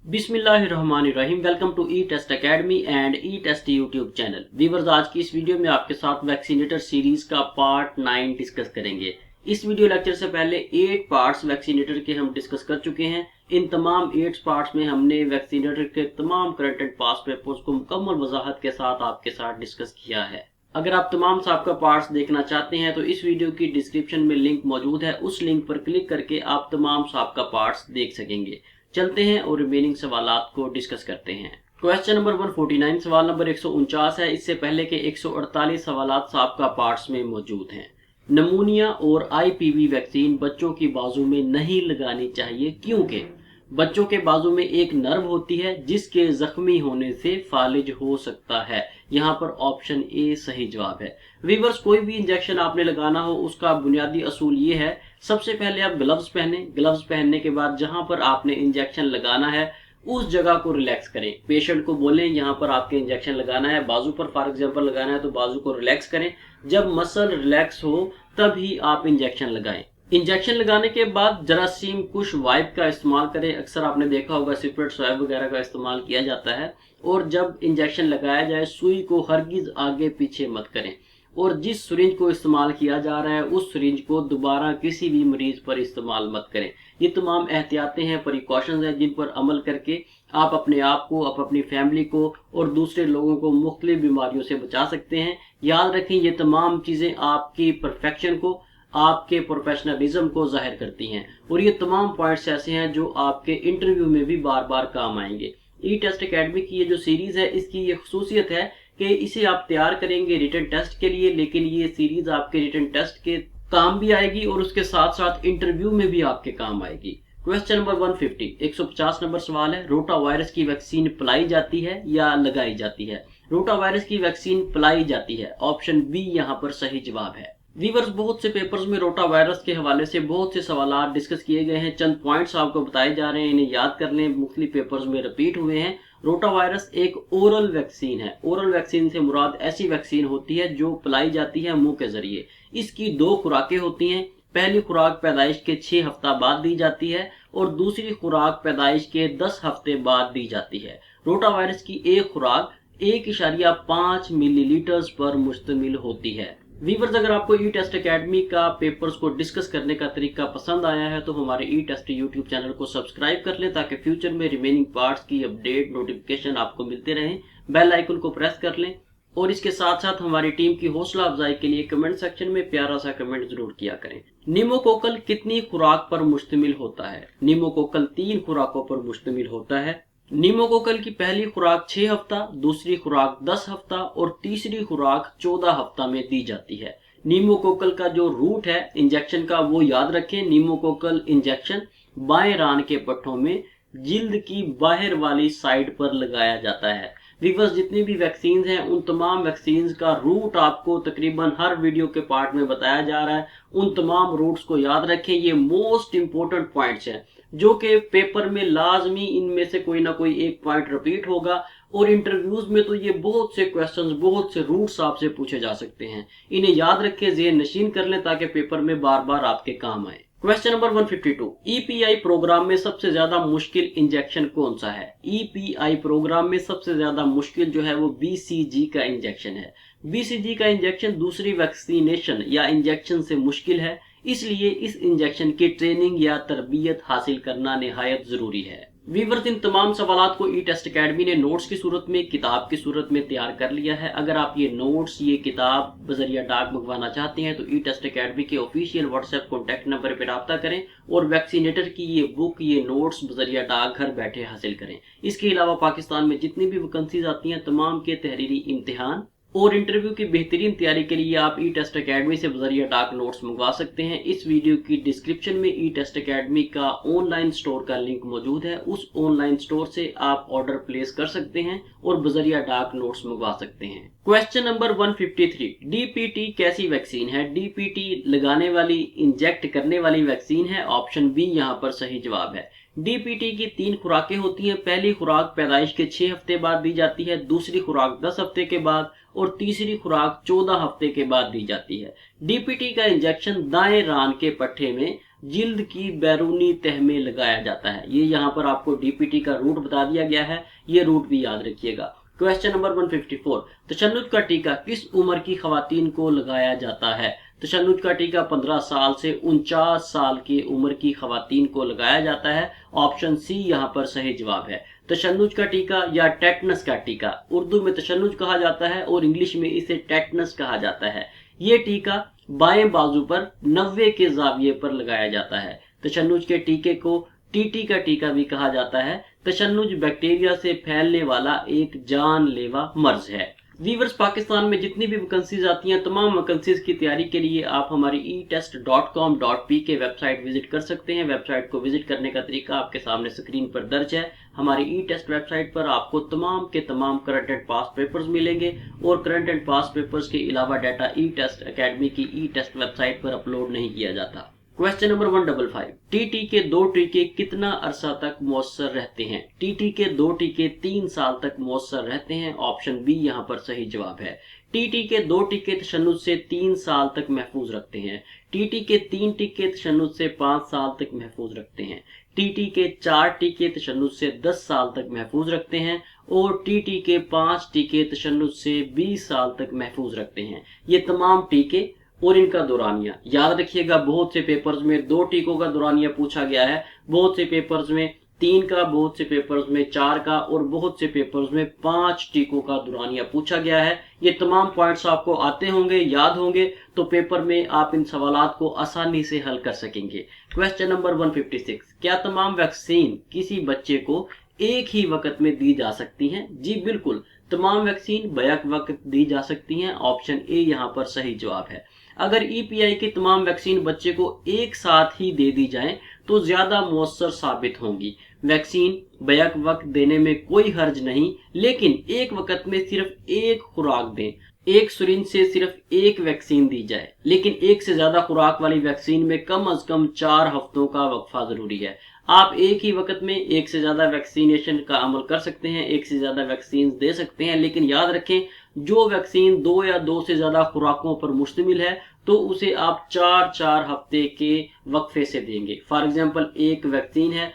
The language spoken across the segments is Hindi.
बिस्मिल्लाहिर्रहमानिर्रहीम। Welcome to E test academy and E test YouTube channel. Viewers, आज की इस वीडियो में आपके साथ वैक्सीनेटर सीरीज का पार्ट 9 डिस्कस करेंगे। इस वीडियो लेक्चर से पहले 8 पार्ट्स वैक्सीनेटर के हम डिस्कस कर चुके हैं। इन तमाम 8 पार्ट्स में हमने वैक्सीनेटर के तमाम करंट एंड पास्ट पेपर्स को मुकम्मल वजाहत के साथ आपके साथ डिस्कस किया है। अगर आप तमाम साबका पार्ट्स देखना चाहते हैं तो इस वीडियो की डिस्क्रिप्शन में लिंक मौजूद है, उस लिंक पर क्लिक करके आप तमाम साबका पार्ट्स देख सकेंगे। चलते हैं और रिमेनिंग सवालात को डिस्कस करते हैं। क्वेश्चन नंबर 149 सवाल नंबर 149 है। इससे पहले के 148 सवालात साबका पार्ट्स में मौजूद हैं। नमूनिया और आईपीवी वैक्सीन बच्चों की बाजू में नहीं लगानी चाहिए क्योंकि बच्चों के बाजू में एक नर्व होती है जिसके जख्मी होने से फालिज हो सकता है। यहाँ पर ऑप्शन ए सही जवाब है। वीवर्स, कोई भी इंजेक्शन आपने लगाना हो उसका बुनियादी असूल ये है, सबसे पहले आप ग्लव्स पहने। ग्लव्स पहनने के बाद जहां पर आपने इंजेक्शन लगाना है उस जगह को रिलैक्स करें। पेशेंट को बोलें यहाँ पर आपके इंजेक्शन लगाना है, बाजू पर फॉर एग्जांपल लगाना है तो बाजू को रिलैक्स करें। जब मसल रिलैक्स हो तभी आप इंजेक्शन लगाएं। इंजेक्शन लगाने के बाद जरासीम कुश वाइप का इस्तेमाल करें। अक्सर आपने देखा होगा सिपरेट स्वाइप वगैरह का इस्तेमाल किया जाता है। और जब इंजेक्शन लगाया जाए सुई को हरगिज आगे पीछे मत करें और जिस सिरिंज को इस्तेमाल किया जा रहा है उस सिरिंज को दोबारा किसी भी मरीज पर इस्तेमाल मत करें। ये तमाम एहतियातें हैं, प्रिकॉशंस हैं जिन पर अमल करके आप अपने आप को, अपनी फैमिली को और दूसरे लोगों को मुख्तलिफ बीमारियों से बचा सकते हैं। याद रखें, ये तमाम चीज़ें आपकी परफेक्शन को, आपके प्रोफेशनलिज्म को जाहिर करती हैं और ये तमाम पॉइंट्स ऐसे हैं जो आपके इंटरव्यू में भी बार बार काम आएंगे। ई टेस्ट एकेडमी की ये जो सीरीज है इसकी ये खसूसियत है कि इसे आप तैयार करेंगे रिटन टेस्ट के लिए, लेकिन ये सीरीज आपके रिटन टेस्ट के काम भी आएगी और उसके साथ साथ इंटरव्यू में भी आपके काम आएगी। क्वेश्चन नंबर 150 150 नंबर सवाल है। रोटा वायरस की वैक्सीन पिलाई जाती है या लगाई जाती है? रोटा वायरस की वैक्सीन पिलाई जाती है। ऑप्शन बी यहाँ पर सही जवाब है। वीवर्स, बहुत से पेपर्स में रोटा वायरस के हवाले से बहुत से सवाल डिस्कस किए गए हैं। चंद पॉइंट्स आपको बताए जा रहे हैं, इन्हें याद कर लें। मुख्तलिफ पेपर्स में रिपीट हुए हैं। रोटा वायरस एक ओरल वैक्सीन है। ओरल वैक्सीन से मुराद ऐसी वैक्सीन होती है जो पिलाई जाती है मुंह के जरिए। इसकी 2 खुराकें होती हैं। पहली खुराक पैदाइश के 6 हफ्ता बाद दी जाती है और दूसरी खुराक पैदाइश के 10 हफ्ते बाद दी जाती है। रोटा वायरस की एक खुराक 1.5 मिलीलीटर पर मुश्तमिल होती है। वीवर्स, अगर आपको ई टेस्ट एकेडमी का पेपर्स को डिस्कस करने का तरीका पसंद आया है तो हमारे ई टेस्ट यूट्यूब चैनल को सब्सक्राइब कर लें ताकि फ्यूचर में रिमेनिंग पार्ट्स की अपडेट नोटिफिकेशन आपको मिलते रहें। बेल आइकन को प्रेस कर लें और इसके साथ साथ हमारी टीम की हौसला अफजाई के लिए कमेंट सेक्शन में प्यारा सा कमेंट जरूर किया करें। निमोकोकल कितनी खुराक पर मुश्तमिल होता है? निमोकोकल 3 खुराकों पर मुश्तमिल होता है। निमोकोकल की पहली खुराक 6 हफ्ता, दूसरी खुराक 10 हफ्ता और तीसरी खुराक 14 हफ्ता में दी जाती है। निमोकोकल का जो रूट है इंजेक्शन का वो याद रखें। निमोकोकल इंजेक्शन बाएं रान के पट्टों में जिल्द की बाहर वाली साइड पर लगाया जाता है। वीवर्स, जितनी भी वैक्सीन हैं उन तमाम वैक्सीन का रूट आपको तकरीबन हर वीडियो के पार्ट में बताया जा रहा है। उन तमाम रूट्स को याद रखें। ये मोस्ट इंपोर्टेंट पॉइंट्स हैं जो कि पेपर में लाजमी इनमें से कोई ना कोई एक पॉइंट रिपीट होगा और इंटरव्यूज में तो ये बहुत से क्वेश्चंस, बहुत से रूट्स आपसे पूछे जा सकते हैं। इन्हें याद रखें, ज़हन नशीन कर लें ताकि पेपर में बार बार आपके काम आए। क्वेश्चन नंबर 152 ईपीआई प्रोग्राम में सबसे ज्यादा मुश्किल इंजेक्शन कौन सा है? ईपीआई प्रोग्राम में सबसे ज्यादा मुश्किल जो है वो बीसीजी का इंजेक्शन है। बीसीजी का इंजेक्शन दूसरी वैक्सीनेशन या इंजेक्शन से मुश्किल है, इसलिए इस इंजेक्शन की ट्रेनिंग या तरबियत हासिल करना निहायत जरूरी है। वीवर्स, इन तमाम सवालात को ई टेस्ट एकेडमी ने नोट्स की सूरत में, किताब की सूरत में तैयार कर लिया है। अगर आप ये नोट्स, ये किताब बजरिया डाक मंगवाना चाहते हैं तो ई टेस्ट एकेडमी के ऑफिशियल व्हाट्सएप कॉन्टैक्ट नंबर पर रब्ता करें और वैक्सीनेटर की ये बुक, ये नोट्स बजरिया डाक घर बैठे हासिल करें। इसके अलावा पाकिस्तान में जितनी भी वैकेंसीज आती हैं तमाम के तहरीरी इम्तिहान और इंटरव्यू की बेहतरीन तैयारी के लिए आप ई टेस्ट एकेडमी से बजरिया डाक नोट्स मंगवा सकते हैं। इस वीडियो की डिस्क्रिप्शन में ई टेस्ट एकेडमी का ऑनलाइन स्टोर का लिंक मौजूद है। उस ऑनलाइन स्टोर से आप ऑर्डर प्लेस कर सकते हैं और बजरिया डाक नोट्स मंगवा सकते हैं। क्वेश्चन नंबर 153 डीपीटी कैसी वैक्सीन है? डीपीटी लगाने वाली, इंजेक्ट करने वाली वैक्सीन है। ऑप्शन बी यहाँ पर सही जवाब है। डीपीटी की 3 खुराकें होती हैं। पहली खुराक पैदाइश के 6 हफ्ते बाद दी जाती है, दूसरी खुराक 10 हफ्ते के बाद और तीसरी खुराक 14 हफ्ते के बाद दी जाती है। डीपीटी का इंजेक्शन दाएं रान के पट्टे में जिल्द की बैरूनी तह में लगाया जाता है। ये यहाँ पर आपको डीपीटी का रूट बता दिया गया है, ये रूट भी याद रखिएगा। क्वेश्चन नंबर 154, तशन्नुज का टीका किस उम्र की खवातीन को लगाया जाता है? तशन्नुज का टीका 15 साल से 49 साल की उम्र की खवातीन को लगाया जाता है। ऑप्शन सी यहाँ पर सही जवाब है। तशन्नुज का टीका या टेटनस का टीका, उर्दू में तशन्नुज कहा जाता है और इंग्लिश में इसे टेटनस कहा जाता है। ये टीका बाएं बाजू पर 90 के जाविये पर लगाया जाता है। तशन्नुज के टीके को टीटी का टीका भी कहा जाता है। तशन्नुज बैक्टीरिया से फैलने वाला एक जानलेवा मर्ज है। वीवर्स, पाकिस्तान में जितनी भी वैकेंसीज आती हैं, तमाम वैकेंसीज की तैयारी के लिए आप हमारी etest.com.pk वेबसाइट विजिट कर सकते हैं। वेबसाइट को विजिट करने का तरीका आपके सामने स्क्रीन पर दर्ज है। हमारी ई-टेस्ट वेबसाइट पर आपको तमाम के तमाम करंट एंड पास्ट पेपर्स मिलेंगे और करंट एंड पास्ट पेपर्स के अलावा डाटा ई-टेस्ट अकेडमी की ई-टेस्ट वेबसाइट पर अपलोड नहीं किया जाता। क्वेश्चन नंबर 155, टीटी के 2 टीके कितना अरसा तक मौसर रहते हैं? टीटी के 2 टीके 3 साल तक मौसर रहते हैं। ऑप्शन बी यहाँ पर सही जवाब है। टीटी के 2 टीके तशन्नुज से 3 साल तक महफूज रखते हैं। टीटी के 3 टीके तशन्नुज से 5 साल तक महफूज रखते हैं। टीटी के 4 टीके तशन्नुज से 10 साल तक महफूज रखते हैं और टीटी के 5 टीके तशन्नुज से 20 साल तक महफूज रखते हैं। ये तमाम टीके और इनका दौरानिया याद रखिएगा। बहुत से पेपर्स में 2 टीकों का दौरानिया पूछा गया है, बहुत से पेपर्स में 3 का, बहुत से पेपर्स में 4 का और बहुत से पेपर्स में 5 टीकों का दौरानिया पूछा गया है। ये तमाम पॉइंट्स आपको आते होंगे, याद होंगे, तो पेपर में आप इन सवालात को आसानी से हल कर सकेंगे। क्वेश्चन नंबर 156, क्या तमाम वैक्सीन किसी बच्चे को एक ही वक्त में दी जा सकती हैं? जी बिल्कुल, तमाम वैक्सीन बैक वक्त दी जा सकती हैं। ऑप्शन ए यहाँ पर सही जवाब है। अगर ईपीआई की तमाम वैक्सीन बच्चे को एक साथ ही दे दी जाएं तो ज्यादा मौसर साबित होंगी। वैक्सीन बैक वक्त देने में कोई हर्ज नहीं, लेकिन एक वक्त में सिर्फ एक खुराक दें। एक सिरिंज से सिर्फ एक वैक्सीन दी जाए, लेकिन एक से ज्यादा खुराक वाली वैक्सीन में कम से कम 4 हफ्तों का वक्फा जरूरी है। आप एक ही वक्त में एक से ज्यादा वैक्सीनेशन का अमल कर सकते हैं, एक से ज्यादा वैक्सीन दे सकते हैं, लेकिन याद रखें जो वैक्सीन 2 या 2 से ज्यादा खुराकों पर मुश्तमिल है तो उसे आप 4-4 हफ्ते के वक्फे से देंगे। फॉर एग्जांपल, एक वैक्सीन है,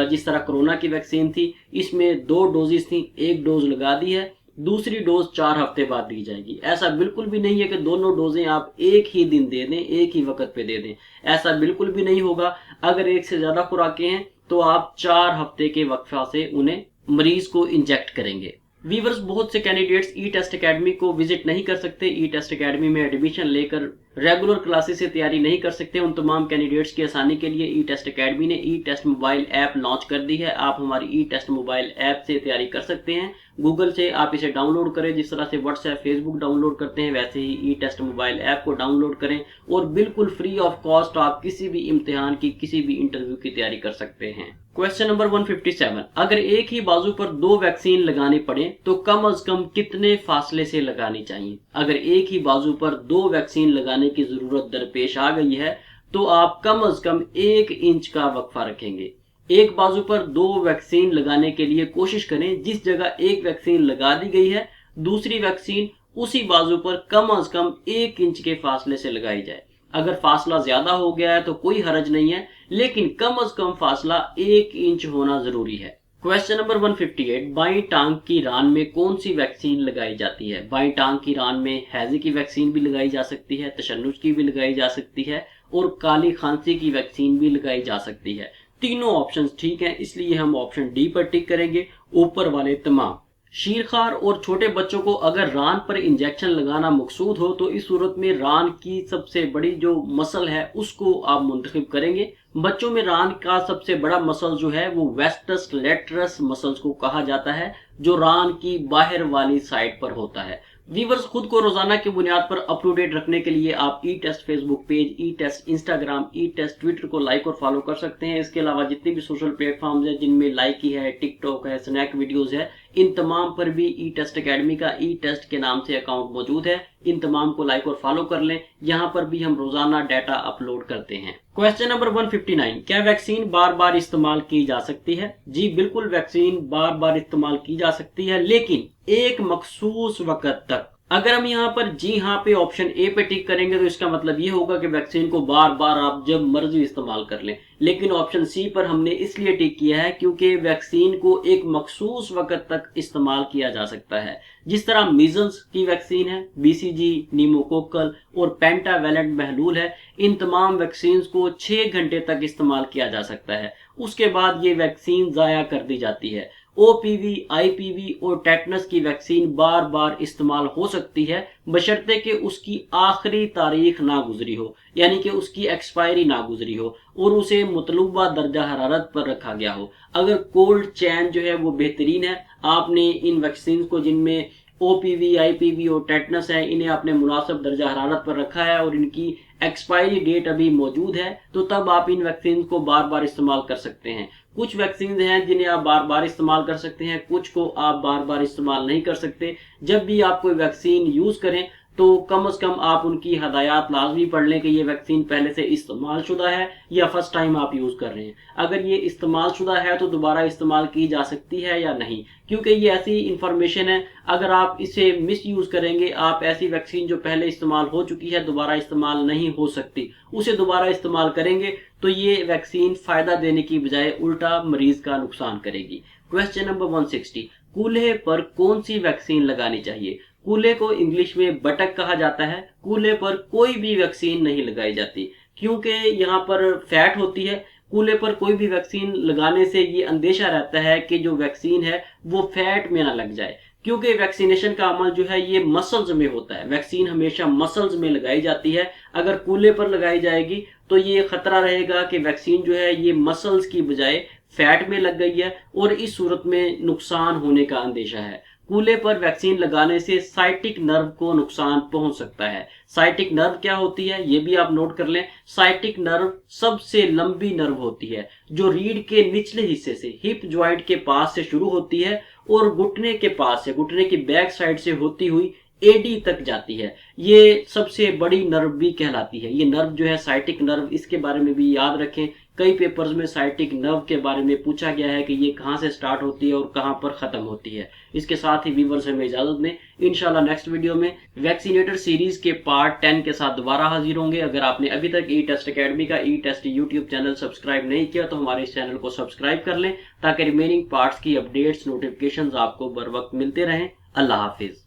जिस तरह कोरोना की वैक्सीन थी, इसमें 2 डोजेस थी, एक डोज लगा दी है, दूसरी डोज 4 हफ्ते बाद दी जाएगी। ऐसा बिल्कुल भी नहीं है कि दोनों डोजें आप एक ही दिन दे दें, एक ही वक्त पे दे दें, ऐसा बिल्कुल भी नहीं होगा। अगर एक से ज्यादा खुराकें हैं तो आप 4 हफ्ते के वक्फा से उन्हें मरीज को इंजेक्ट करेंगे। वीवर्स, बहुत से कैंडिडेट्स ई-टेस्ट अकेडमी को विजिट नहीं कर सकते, ई-टेस्ट अकेडमी में एडमिशन लेकर रेगुलर क्लासेस से तैयारी नहीं कर सकते। उन तमाम कैंडिडेट्स की आसानी के लिए ई-टेस्ट अकेडमी ने ई-टेस्ट मोबाइल ऐप लॉन्च कर दी है। आप हमारी ई-टेस्ट मोबाइल ऐप से तैयारी कर सकते हैं। गूगल से आप इसे डाउनलोड करें, जिस तरह से व्हाट्सएप, फेसबुक डाउनलोड करते हैं, वैसे ही ई-टेस्ट मोबाइल ऐप को डाउनलोड करें और बिल्कुल फ्री ऑफ कॉस्ट आप किसी भी इम्तिहान की, किसी भी इंटरव्यू की तैयारी कर सकते हैं। क्वेश्चन नंबर 157, अगर एक ही बाजू पर 2 वैक्सीन लगाने पड़े तो कम से कम कितने फासले से लगानी चाहिए? अगर एक ही बाजू पर 2 वैक्सीन लगाने की जरूरत दरपेश आ गई है तो आप कम से कम 1 इंच का वक्फा रखेंगे। एक बाजू पर 2 वैक्सीन लगाने के लिए कोशिश करें जिस जगह एक वैक्सीन लगा दी गई है, दूसरी वैक्सीन उसी बाजू पर कम से कम 1 इंच के फासले से लगाई जाए। अगर फासला ज्यादा हो गया है तो कोई हर्ज नहीं है, लेकिन कम से कम फासला 1 इंच होना जरूरी है। क्वेश्चन नंबर 158, बाईं टांग की रान में कौन सी वैक्सीन लगाई जाती है? बाईं टांग की रान में हैजे की वैक्सीन भी लगाई जा सकती है, तशन्नुज की भी लगाई जा सकती है और काली खांसी की वैक्सीन भी लगाई जा सकती है। तीनों ऑप्शंस ठीक हैं, इसलिए हम ऑप्शन डी पर टिक करेंगे। ऊपर वाले तमाम। शीरखार और छोटे बच्चों को अगर रान पर इंजेक्शन लगाना मकसूद हो तो इस सूरत में रान की सबसे बड़ी जो मसल है उसको आप मुंतखब करेंगे। बच्चों में रान का सबसे बड़ा मसल जो है वो वेस्टस लेटरस मसल्स को कहा जाता है, जो रान की बाहर वाली साइड पर होता है। व्यूअर्स, खुद को रोजाना की बुनियाद पर अप टू डेट रखने के लिए आप ई-टेस्ट फेसबुक पेज, ई-टेस्ट इंस्टाग्राम, ई-टेस्ट ट्विटर को लाइक और फॉलो कर सकते हैं। इसके अलावा जितने भी सोशल प्लेटफॉर्म्स हैं जिनमें लाइकी है, टिकटॉक है, स्नैक वीडियोस है, इन तमाम पर भी ई-टेस्ट अकेडमी का ई-टेस्ट के नाम से अकाउंट मौजूद है। इन तमाम को लाइक और फॉलो कर लें, यहाँ पर भी हम रोजाना डाटा अपलोड करते हैं। क्वेश्चन नंबर 159, क्या वैक्सीन बार बार इस्तेमाल की जा सकती है? जी बिल्कुल, वैक्सीन बार बार इस्तेमाल की जा सकती है, लेकिन एक मखसूस वक्त तक। अगर हम यहाँ पर जी हाँ पे ऑप्शन ए पे टिक करेंगे तो इसका मतलब ये होगा कि वैक्सीन को बार बार आप जब मर्जी इस्तेमाल कर लें। लेकिन ऑप्शन सी पर हमने इसलिए टिक किया है क्योंकि वैक्सीन को एक मखसूस वक्त तक इस्तेमाल किया जा सकता है। जिस तरह मीजल्स की वैक्सीन है, बीसीजी, नीमोकोकल और पेंटावेलेंट महलूल है, इन तमाम वैक्सीन को 6 घंटे तक इस्तेमाल किया जा सकता है। उसके बाद ये वैक्सीन ज़ाया कर दी जाती है। ओपीवी, आईपीवी और टेटनस की वैक्सीन बार बार इस्तेमाल हो सकती है बशर्ते कि उसकी आखिरी तारीख ना गुजरी हो, यानी कि उसकी एक्सपायरी ना गुजरी हो और उसे मतलूबा दर्जा हरारत पर रखा गया हो। अगर कोल्ड चैन जो है वो बेहतरीन है, आपने इन वैक्सीन को जिनमें ओपीवी, आईपीवी और टेटनस है, इन्हें आपने मुनासिब दर्जा हरारत पर रखा है और इनकी एक्सपायरी डेट अभी मौजूद है, तो तब आप इन वैक्सीन को बार बार इस्तेमाल कर सकते हैं। कुछ वैक्सीन हैं जिन्हें आप बार बार इस्तेमाल कर सकते हैं, कुछ को आप बार बार इस्तेमाल नहीं कर सकते। जब भी आप कोई वैक्सीन यूज करें तो कम से कम आप उनकी हदायत लाजमी पढ़ लें कि ये वैक्सीन पहले से इस्तेमाल शुदा है या फर्स्ट टाइम आप यूज कर रहे हैं। अगर ये इस्तेमाल शुदा है तो दोबारा इस्तेमाल की जा सकती है या नहीं, क्योंकि ये ऐसी इंफॉर्मेशन है, अगर आप इसे मिस यूज करेंगे, आप ऐसी वैक्सीन जो पहले इस्तेमाल हो चुकी है दोबारा इस्तेमाल नहीं हो सकती, उसे दोबारा इस्तेमाल करेंगे तो ये वैक्सीन फायदा देने की बजाय उल्टा मरीज का नुकसान करेगी। क्वेश्चन नंबर 160, कूल्हे पर कौन सी वैक्सीन लगानी चाहिए? कूल्हे को इंग्लिश में बटक कहा जाता है। कूल्हे पर कोई भी वैक्सीन नहीं लगाई जाती क्योंकि यहाँ पर फैट होती है। कूल्हे पर कोई भी वैक्सीन लगाने से ये अंदेशा रहता है कि जो वैक्सीन है वो फैट में ना लग जाए, क्योंकि वैक्सीनेशन का अमल जो है ये मसल्स में होता है। वैक्सीन हमेशा मसल्स में लगाई जाती है। अगर कूल्हे पर लगाई जाएगी तो ये खतरा रहेगा कि वैक्सीन जो है ये मसल्स की बजाय फैट में लग गई है और इस सूरत में नुकसान होने का अंदेशा है। कूल्हे पर वैक्सीन लगाने से साइटिक नर्व को नुकसान पहुंच सकता है। साइटिक नर्व क्या होती है ये भी आप नोट कर लें। साइटिक नर्व सबसे लंबी नर्व होती है जो रीढ़ के निचले हिस्से से हिप ज्वाइंट के पास से शुरू होती है और घुटने के पास से, घुटने की बैक साइड से होती हुई एडी तक जाती है। ये सबसे बड़ी नर्व भी कहलाती है। ये नर्व जो है साइटिक नर्व, इसके बारे में भी याद रखें। कई पेपर्स में साइटिक नर्व के बारे में पूछा गया है कि ये कहाँ से स्टार्ट होती है और कहाँ पर खत्म होती है। इसके साथ ही व्यूअर्स हमें इजाजत दें। इंशाल्लाह नेक्स्ट वीडियो में वैक्सीनेटर सीरीज के पार्ट 10 के साथ दोबारा हाजिर होंगे। अगर आपने अभी तक ई टेस्ट अकेडमी का ई टेस्ट यूट्यूब चैनल सब्सक्राइब नहीं किया तो हमारे इस चैनल को सब्सक्राइब कर लें ताकि रिमेनिंग पार्ट्स की अपडेट्स, नोटिफिकेशन आपको बर वक्त मिलते रहें। अल्लाह हाफिज।